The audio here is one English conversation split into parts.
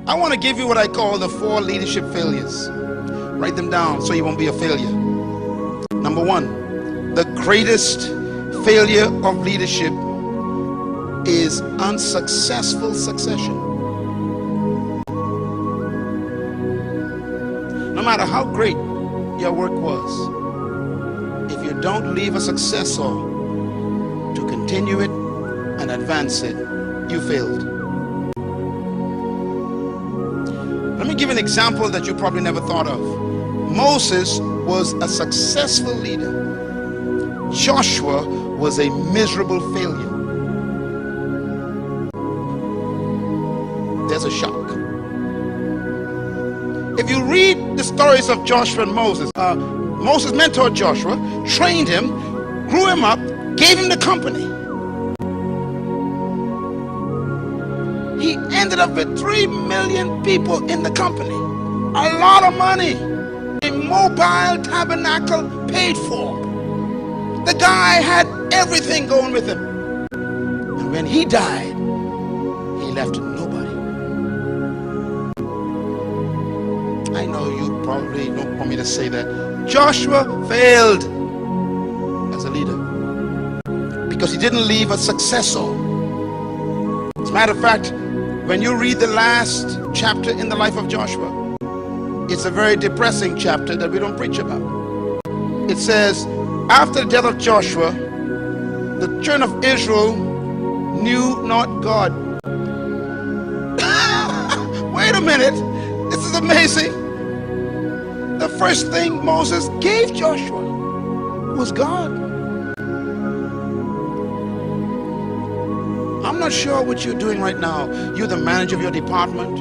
I want to give you what I call the 4 leadership failures. Write them down so you won't be a failure. Number 1, the greatest failure of leadership is unsuccessful succession. No matter how great your work was, if you don't leave a successor to continue it and advance it, you failed. Let me give an example that you probably never thought of. Moses was a successful leader. Joshua was a miserable failure. There's a shock. If you read the stories of Joshua and Moses, Moses mentored Joshua, trained him, grew him up, gave him the company. He ended up with 3 million people in the company. A lot of money. A mobile tabernacle paid for. The guy had everything going with him. And when he died, he left nobody. I know you probably don't want me to say that. Joshua failed as a leader because he didn't leave a successor. As a matter of fact, when you read the last chapter in the life of Joshua, it's a very depressing chapter that we don't preach about. It says, after the death of Joshua, the children of Israel knew not God. Wait a minute, this is amazing. The first thing Moses gave Joshua was God. I'm not sure what you're doing right now. You're the manager of your department,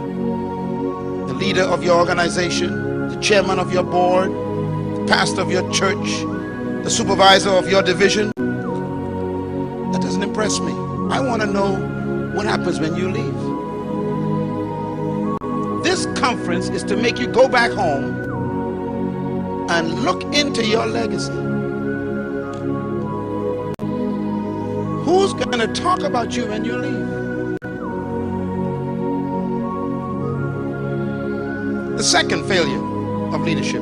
the leader of your organization, the chairman of your board, the pastor of your church, the supervisor of your division. That doesn't impress me. I want to know what happens when you leave. This conference is to make you go back home and look into your legacy. Who's going to talk about you when you leave? The second failure of leadership,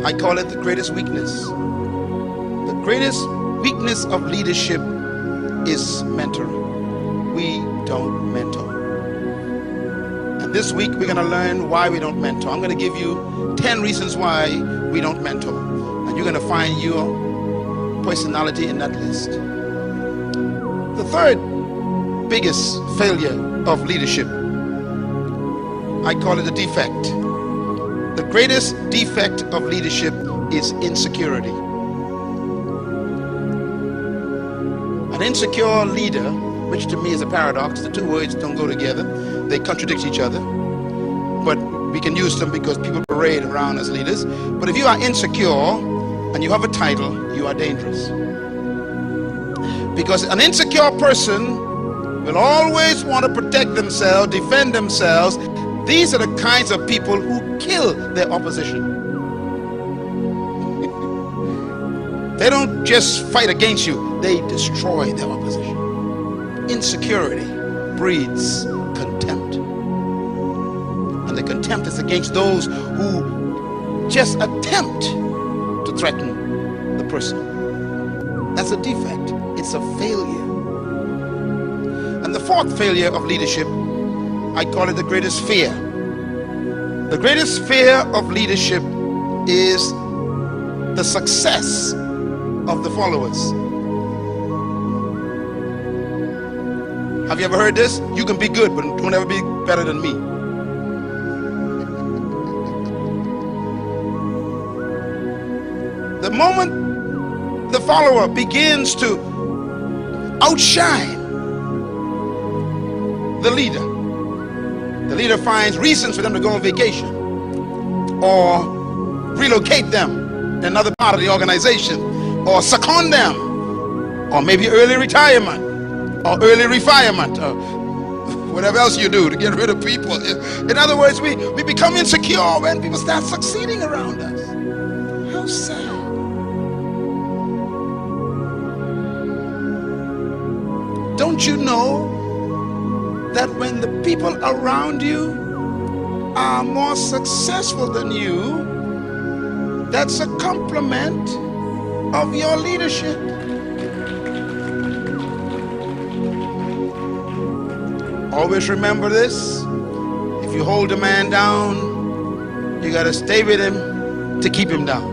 I call it the greatest weakness. The greatest weakness of leadership is mentoring. We don't mentor. And this week we're going to learn why we don't mentor. I'm going to give you 10 reasons why we don't mentor. And you're going to find your personality in that list. The third biggest failure of leadership, I call it a defect. The greatest defect of leadership is insecurity. An insecure leader, which to me is a paradox, the two words don't go together, they contradict each other, but we can use them because people parade around as leaders. But if you are insecure and you have a title, you are dangerous. Because an insecure person will always want to protect themselves, defend themselves. These are the kinds of people who kill their opposition. They don't just fight against you, they destroy their opposition. Insecurity breeds contempt. And the contempt is against those who just attempt to threaten the person. That's a defect. It's a failure. And the fourth failure of leadership, I call it the greatest fear. The greatest fear of leadership is the success of the followers. Have you ever heard this? You can be good, but don't ever be better than me. The moment the follower begins to outshine the leader finds reasons for them to go on vacation or relocate them to another part of the organization or second them or maybe early retirement or early refirement or whatever else you do to get rid of people. In other words, we become insecure when people start succeeding around us. How sad. Don't you know that when the people around you are more successful than you, that's a compliment of your leadership. Always remember this: if you hold a man down, you got to stay with him to keep him down.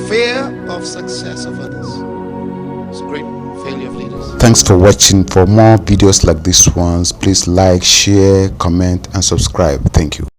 Fear of success of others is a great failure of leaders. Thanks for watching. For more videos like this ones, please like, share, comment and subscribe. Thank you.